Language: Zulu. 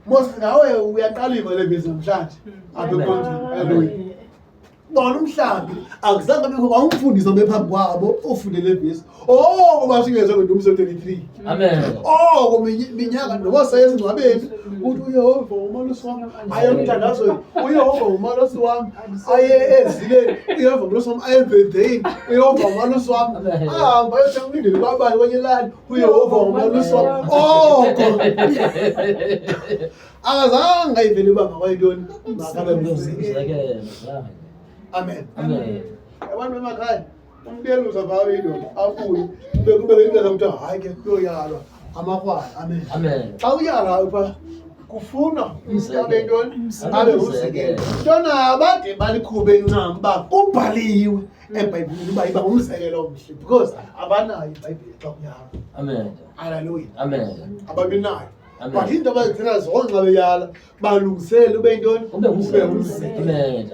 Mose nawe uyaqaliva le bizo namhlanje. Apha ekonzini. Hallelujah. Bona umhlambi akuzange bekho kwamfundisa bephambi kwabo ufundele base ngoba singeze ngoNdumisa 23. Amen. Minyaka noba sayezingcwabeni uthi uYehova umalusi wami aye umthandazo uYehova umalusi wami aye ezileni uYehova umalusi wami aye ebhedeni uYehova umalusi wami ahamba ayothenga umlindeli kwabani kwenye ilali uYehova umalusi wami akazange ayivele ibanga kwayintoni makabe mzuzile. Amen. Amen. Abantu emakhaya umbiyelo uzavayo indoda abuye bekube indlela ukuthi hayi ke kuyoyalwa amakwala. Amen. Amen. Xa uyalayo pha kufuna abe ntoni abe umzekelo. Ntona abade balikhube incam ba kubhaliwe eBhayibhelini uba iba umzekelo omhle because abanayo iBhayibheli xa kuyalwa. Amen. Hallelujah. Amen. Ababinayo. Amen. But into abazithina zonke xa beyala balungisele ube ntoni Ube umzekelo. Amen.